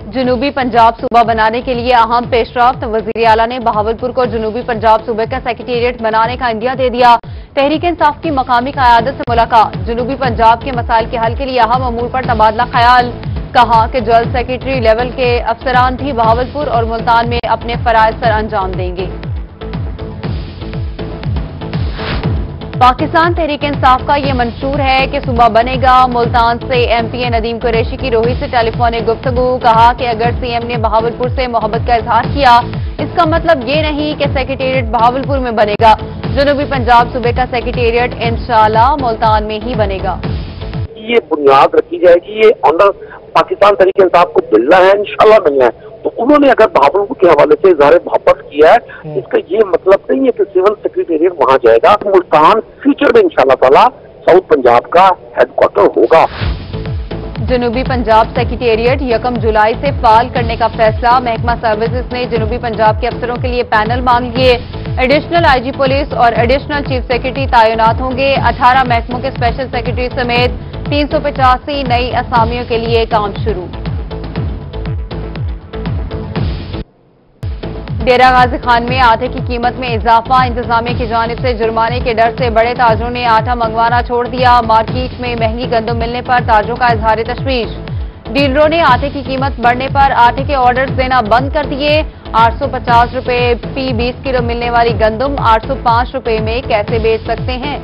जनूबी पंजाब सूबा बनाने के लिए अहम पेशरफ्त। वजीर आला ने बहावलपुर को जनूबी पंजाब सूबे का सेक्रेटेरिएट बनाने का इंदिया दे दिया। तहरीक इंसाफ की मकामी क़यादत से मुलाकात। जनूबी पंजाब के मसाइल के हल के लिए अहम अमूर पर तबादला ख्याल। कहा कि जल्द सेक्रेटरी लेवल के अफसरान भी बहावलपुर और मुल्तान में अपने फराइज सर अंजाम देंगे। पाकिस्तान तहरीक इंसाफ का ये मंशूर है कि सूबा बनेगा। मुल्तान से एमपीए नदीम कुरैशी की रोही से टेलीफोनिक गुफ्तगू। कहा कि अगर सीएम ने बहावलपुर से मोहब्बत का इजहार किया, इसका मतलब ये नहीं कि सेक्रेटेरिएट बहावलपुर में बनेगा। जनूबी पंजाब सूबे का सेक्रेटेरिएट इंशाअल्लाह मुल्तान में ही बनेगा। ये बुनियाद रखी जाएगी, ये ऑनर पाकिस्तान तहरीक इंसाफ को मिलना है, इंशाअल्लाह मिलना है। तो उन्होंने अगर बहावलपुर के हवाले से इजहार मोहब्बत किया है, इसका ये मतलब नहीं है कि सिविल सेक्रेटेरिएट वहां जाएगा। मुल्तान फ्यूचर में इंशाअल्लाह ताला साउथ पंजाब का हेडक्वार्टर होगा। जनूबी पंजाब सेक्रेटेरिएट 1 जुलाई से फाल करने का फैसला। महकमा सर्विसेज ने जनूबी पंजाब के अफसरों के लिए पैनल मांग लिए। एडिशनल आईजी पुलिस और एडिशनल चीफ सेक्रेटरी तैनात होंगे। 18 महकमों के स्पेशल सेक्रेटरी समेत 385 नई असामियों के लिए काम शुरू। डेरा गाजी खान में आटे की कीमत में इजाफा। इंतजामिया की जानिब से जुर्माने के डर से बड़े ताजरों ने आटा मंगवाना छोड़ दिया। मार्केट में महंगी गंदम मिलने पर ताजरों का इजहार तशवीश। डीलरों ने आटे की कीमत बढ़ने पर आटे के ऑर्डर्स देना बंद कर दिए। 850 रुपए फी 20 किलो मिलने वाली गंदम 805 रुपए में कैसे बेच सकते हैं।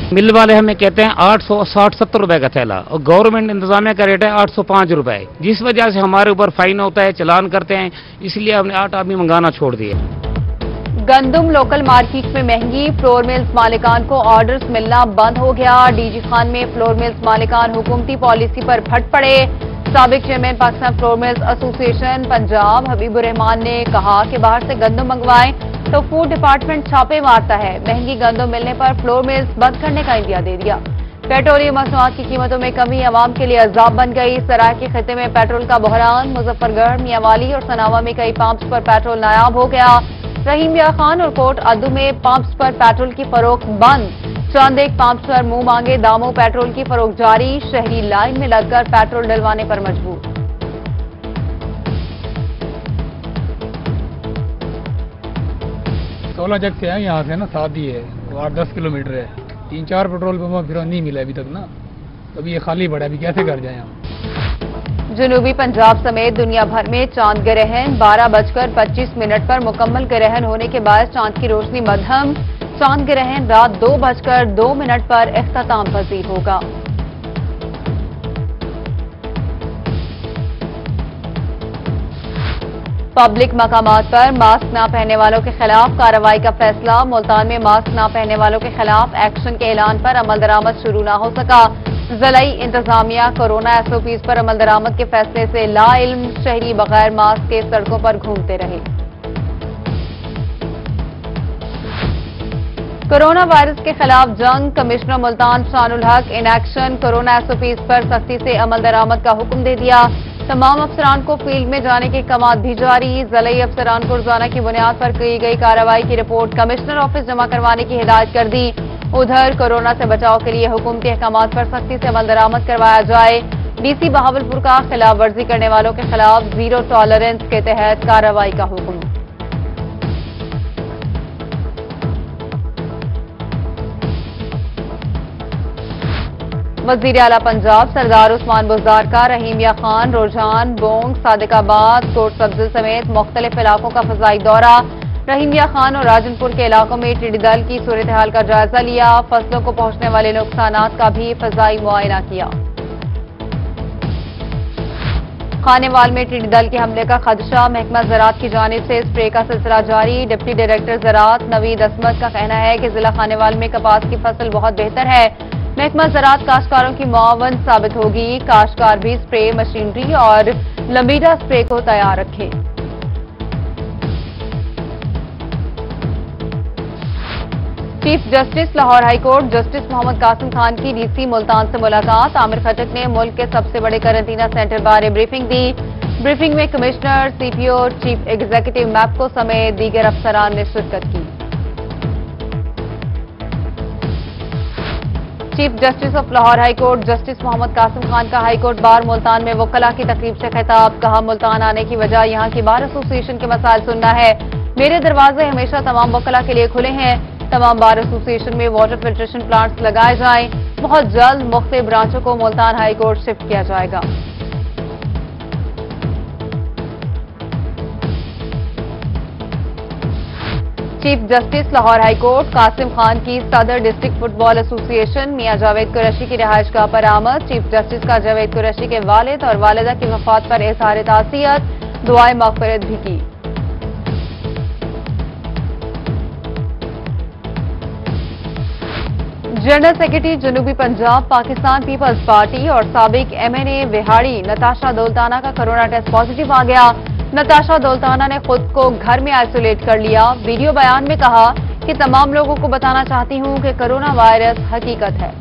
मिल वाले हमें कहते हैं 860-70 रुपए का थैला और गवर्नमेंट इंतजामिया का रेट है 805 रुपए, जिस वजह से हमारे ऊपर फाइन होता है, चालान करते हैं। इसलिए हमने आटा भी मंगाना छोड़ दिया। गंदम लोकल मार्केट में महंगी। फ्लोर मिल्स मालिकान को ऑर्डर्स मिलना बंद हो गया। डीजी खान में फ्लोर मिल्स मालिकान हुकूमती पॉलिसी पर फट पड़े। साबिक chairman Pakistan flour mills association Punjab Habibur Rahman ने कहा कि बाहर से गंदम मंगवाएं तो फूड डिपार्टमेंट छापे मारता है। महंगी गंदम मिलने पर फ्लोर मिल्स बंद करने का इंदिया दे दिया। पेट्रोलियम मसनूआत की कीमतों में कमी अवाम के लिए अजाब बन गई। सराय के खत्ते में पेट्रोल का बहरान। मुजफ्फरगढ़, मियांवाली और सनावा में कई पंप्स पर पेट्रोल नायाब हो गया। रहीम या खान और कोट अद्दू में पंप्स पर पेट्रोल की फरोख्त बंद। चंद एक पंप्स पर मुंह मांगे दामों पेट्रोल की फरोख्त जारी। शहरी लाइन में लगकर पेट्रोल डलवाने पर मजबूर। सोलह जग से है, यहाँ से ना 7 ही है, 8-10 किलोमीटर है। 3-4 पेट्रोल पंप फिर नहीं मिला अभी तक ना, अभी ये खाली पड़ा है। अभी कैसे कर जाए हम। जनूबी पंजाब समेत दुनिया भर में चांद ग्रहण 12:25 पर मुकम्मल ग्रहण होने के बाद चांद की रोशनी मध्यम। चांद ग्रहण रात 2:02 पर इख्तिताम पजीर होगा। पब्लिक मकामात पर मास्क न पहनने वालों के खिलाफ कार्रवाई का फैसला। मुल्तान में मास्क न पहनने वालों के खिलाफ एक्शन के ऐलान पर अमल दरामद शुरू न हो सका। ज़िलाई इंतजामिया कोरोना एसओपीज पर अमल दरामद के फैसले से लाइल्म। शहरी बगैर मास्क के सड़कों पर घूमते रहे। कोरोना वायरस के खिलाफ जंग। कमिश्नर मुल्तान शानुल हक इन एक्शन। कोरोना एसओपीज पर सख्ती से अमल दरामद का हुक्म दे दिया। तमाम अफसरान को फील्ड में जाने के कमात भी जारी। ज़िलाई अफसरान को रोजाना की बुनियाद पर की गई कार्रवाई की रिपोर्ट कमिश्नर ऑफिस जमा करवाने की हिदायत कर दी। उधर कोरोना से बचाव के लिए हुकूमती अहकामात पर सख्ती से अमल दरामद करवाया जाए। डीसी बहावलपुर का खिलाफ वर्जी करने वालों के खिलाफ जीरो टॉलरेंस के तहत कार्रवाई का हुक्म। वजीर आला पंजाब सरदार उस्मान बुज़दार का रहीम या खान, रोजान, बोंग, सादिकाबाद, कोट सब्ज़ल समेत मुख्तलिफ इलाकों का फजाई दौरा। रहीम या खान और राजनपुर के इलाकों में टिड्डी दल की सूरत हाल का जायजा लिया। फसलों को पहुंचने वाले नुकसानात का भी फजाई मुआयना किया। खानेवाल में टिड्डी दल के हमले का खदशा। महकमा ज़राअत की जानिब से स्प्रे का सिलसिला जारी। डिप्टी डायरेक्टर ज़राअत नवीद असमत का कहना है कि जिला खानेवाल में कपास की फसल बहुत बेहतर है। महकमा ज़राअत काश्तकारों की मुआवन साबित होगी। काश्तकार भी स्प्रे मशीनरी और लंबीडा स्प्रे को तैयार रखें। Chief justice Lahore high court justice Mohammad Qasim Khan की डीसी मुल्तान से मुलाकात। आमिर खटक ने मुल्क के सबसे बड़े करंटीना सेंटर बारे ब्रीफिंग दी। ब्रीफिंग में commissioner, CPO, chief executive MEPCO समेत दीगर अफसरान ने शिरकत की। Chief justice of Lahore high court justice Mohammad Qasim Khan का हाई कोर्ट बार मुल्तान में वकला की तकरीब से खिताब। कहा, मुल्तान आने की वजह यहां की बार एसोसिएशन के मसाइल सुनना है। मेरे दरवाजे हमेशा तमाम वकला के लिए खुले हैं। तमाम बार एसोसिएशन में वाटर फिल्ट्रेशन प्लांट्स लगाए जाएं। बहुत जल्द मुख्तलिफ ब्रांचों को मुल्तान हाई कोर्ट शिफ्ट किया जाएगा। Chief justice Lahore high court Qasim Khan की Sadar district football association Mian Javed Qureshi की रिहाइशगाह पर आमद। चीफ जस्टिस का जावेद कुरैशी के वालिद और वालिदा की वफात पर इज़हार ताज़ियत, दुआए मग़फ़िरत भी की। जनरल सेक्रेटरी जनूबी पंजाब पाकिस्तान पीपल्स पार्टी और साबिक MNA विहाड़ी नताशा दौलताना का कोरोना टेस्ट पॉजिटिव आ गया। नताशा दौलताना ने खुद को घर में आइसोलेट कर लिया। वीडियो बयान में कहा कि तमाम लोगों को बताना चाहती हूं कि कोरोना वायरस हकीकत है।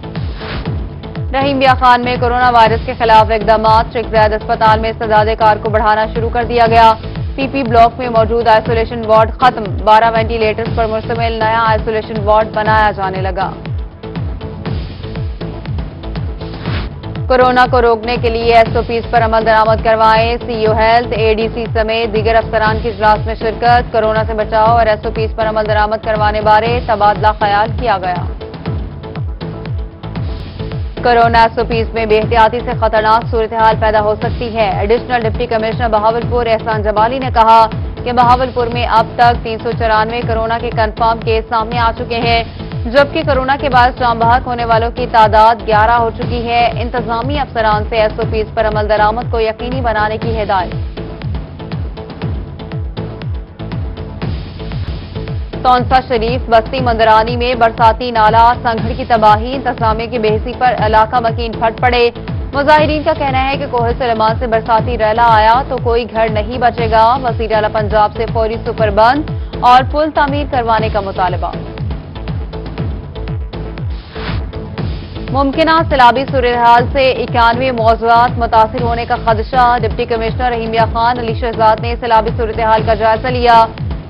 रहीम बिया खान में कोरोना वायरस के खिलाफ इकदाम। शेख ज़ायद अस्पताल में इस्तेदाद कार को बढ़ाना शुरू कर दिया गया। PP ब्लॉक में मौजूद आइसोलेशन वार्ड खत्म। 12 वेंटिलेटर्स पर मुश्तमिल नया आइसोलेशन वार्ड बनाया जाने लगा। कोरोना को रोकने के लिए SOPs पर अमल दरामद करवाएं। CEO हेल्थ, ADC समेत दीगर अफसरान की इजलास में शिरकत। कोरोना से बचाव और SOPs पर अमल दरामद करवाने बारे तबादला ख्याल किया गया। कोरोना SOPs में बेहतियाती से खतरनाक सूरत-ए-हाल पैदा हो सकती है। एडिशनल डिप्टी कमिश्नर बहावलपुर एहसान जमाली ने कहा कि बहावलपुर में अब तक 394 कोरोना के कंफर्म केस सामने आ चुके हैं, जबकि कोरोना के बाद जान बहक होने वालों की तादाद 11 हो चुकी है। इंतजामी अफसरान से SOPs पर अमल दरामद को यकीनी बनाने की हिदायत। तौंसा शरीफ बस्ती मंदरानी में बरसाती नाला संघड़ की तबाही, इंतजामिया की बेहसी पर इलाका मकीन फट पड़े। मुजाहिरीन का कहना है कि कोहे सुलेमान से बरसाती रैला आया तो कोई घर नहीं बचेगा। वज़ीर आला पंजाब से फौरी सुपरबंद और पुल तामीर करवाने का मुतालबा। मुमकिना सैलाबी सूरत-ए-हाल से 91 मौज़ूआत मुतासिर होने का खदशा। डिप्टी कमिश्नर रहीम बिया खान अली शहजाद ने सैलाबी सूरत-ए-हाल का जायजा लिया।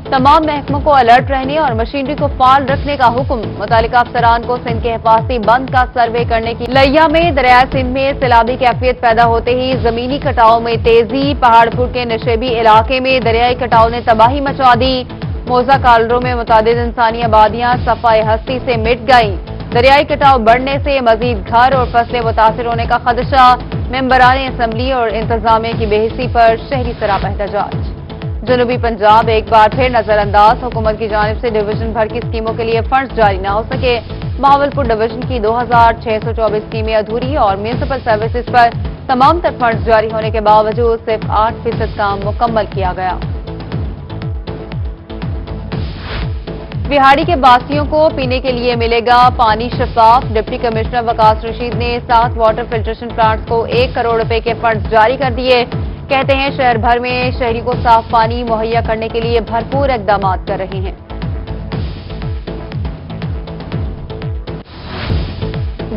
तमाम महकमों को अलर्ट रहने और मशीनरी को फाल रखने का हुक्म। मुतालिका अफसरान को सिंध के हिफाजती बंद का सर्वे करने की। लिया में दरिया सिंध में सैलाबी कैफियत पैदा होते ही जमीनी कटाव में तेजी। पहाड़पुर के नशेबी इलाके में दरियाई कटाव ने तबाही मचा दी। मोजा कॉलों में मुतादिद इंसानी आबादियां सफाए हस्ती से मिट गईं। दरियाई कटाव बढ़ने से मजीद घर और फसलें मुतासिर होने का खदशा। मेंबरान असम्बली और इंतजामिया की बेहिसी पर शहरी सरापा एहतजाज। जनूबी पंजाब एक बार फिर नजरअंदाज। हुकूमत की जानिब से डिवीजन भर की स्कीमों के लिए फंड्स जारी न हो सके। बहावलपुर डिवीजन की 2624 स्कीमें अधूरी और म्यूनिसिपल सर्विसेज पर तमाम तर फंड्स जारी होने के बावजूद सिर्फ 8% काम मुकम्मल किया गया। विहाड़ी के बासियों को पीने के लिए मिलेगा पानी शफाफ। डिप्टी कमिश्नर वकास रशीद ने 7 वाटर फिल्ट्रेशन प्लांट्स को 1 करोड़ रुपए के फंड्स जारी कर दिए। कहते हैं शहर भर में शहरी को साफ पानी मुहैया करने के लिए भरपूर इकदाम कर रहे हैं।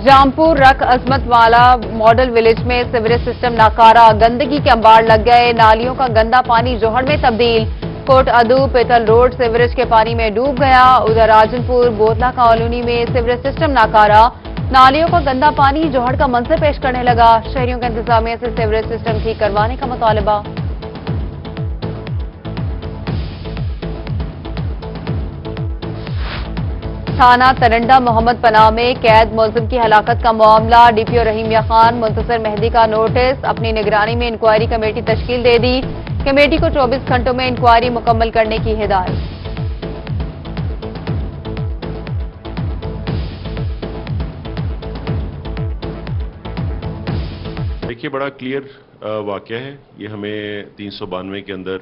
जामपुर रख अजमत वाला मॉडल विलेज में सीवरेज सिस्टम नाकारा। गंदगी के अंबार लग गए। नालियों का गंदा पानी जोहड़ में तब्दील। कोट अदू पेतल रोड सीवरेज के पानी में डूब गया। उधर राजनपुर बोतला कॉलोनी में सीवरेज सिस्टम नाकारा। नालियों का गंदा पानी जोहड़ का मंजर पेश करने लगा। शहरियों का इंतजामिया से सीवरेज सिस्टम ठीक करवाने का मुतालबा। थाना तरंडा मोहम्मद पनाह में कैद मुलजिम की हलाकत का मामला। DPO रहीम बिया खान मुंतजर मेहदी का नोटिस। अपनी निगरानी में इंक्वायरी कमेटी तश्कील दे दी। कमेटी को 24 घंटों में इंक्वायरी मुकम्मल करने की हिदायत। देखिए, बड़ा क्लियर वाकया है ये। हमें 392 के अंदर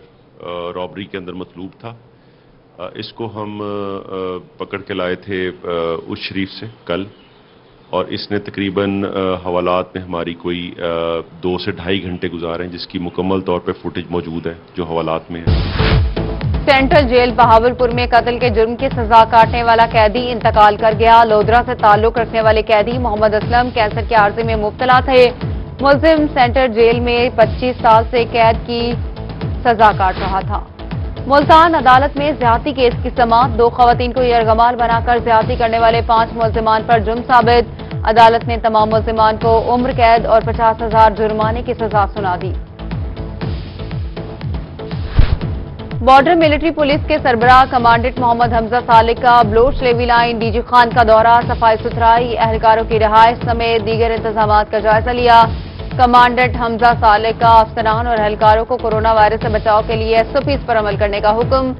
रॉबरी के अंदर मतलूब था। इसको हम पकड़ के लाए थे उस शरीफ से कल, और इसने तकरीबन हवालात में हमारी कोई 2 से ढाई घंटे गुजारे हैं, जिसकी मुकम्मल तौर पे फुटेज मौजूद है जो हवालात में है। सेंट्रल जेल बहावलपुर में कत्ल के जुर्म की सजा काटने वाला कैदी इंतकाल कर गया। लोधरा से ताल्लुक रखने वाले कैदी मोहम्मद असलम कैंसर के आर्जे में मुब्तला थे। मुलजिम सेंट्रल जेल में 25 साल से कैद की सजा काट रहा था। मुल्तान अदालत में ज्यादती केस की समाअत। 2 खवातीन को यरगमाल बनाकर ज्यादती करने वाले 5 मुलजिमान पर जुर्म साबित। عدالت نے تمام ملزمان کو عمر قید اور 50,000 جرمانے کی سزا سنا دی۔ بارڈر ملٹری پولیس کے سربراہ کمانڈنٹ محمد حمزہ صالح کا Baloch levy line D G Khan کا دورہ، صفائی ستھرائی، اہلکاروں کی رہائش سمیت دیگر انتظامات کا جائزہ لیا۔ کمانڈنٹ حمزہ صالح کا افسران اور اہلکاروں کو کورونا وائرس سے بچاؤ کے لیے SOPs پر عمل کرنے کا حکم،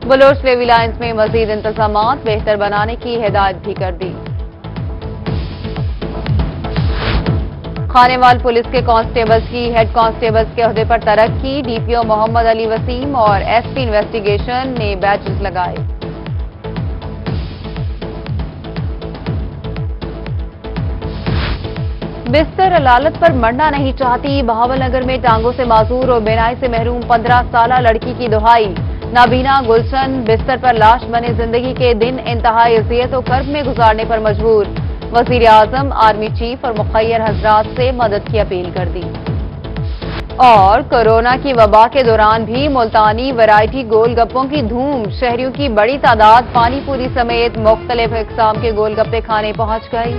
بلوچ لیوی لائنز میں مزید انتظامات بہتر بنانے کی ہدایت بھی کر دی۔ خانیوال پولیس کے کانسٹیبلز کی ہیڈ کانسٹیبلز کے عہدے پر ترقی، DPO محمد علی وسیم اور SP انویسٹیگیشن نے بیچز لگائے۔ بستر علالت پر مرنا نہیں چاہتی، بہاول نگر میں ٹانگوں سے معذور اور بینائی سے محروم 15 سالہ لڑکی کی دہائی، نابینا گلشن بستر پر لاش بنے زندگی کے دن انتہائی اذیت و کرب میں گزارنے پر مجبور، وزیر اعظم، آرمی چیف اور مخیر حضرات سے مدد کی اپیل کر دی۔ اور کورونا کی وبا کے دوران بھی ملتانی ورائٹی گول گپوں کی دھوم، شہریوں کی بڑی تعداد پانی پوری سمیت مختلف اقسام کے گول گپے کھانے پہنچ گئی۔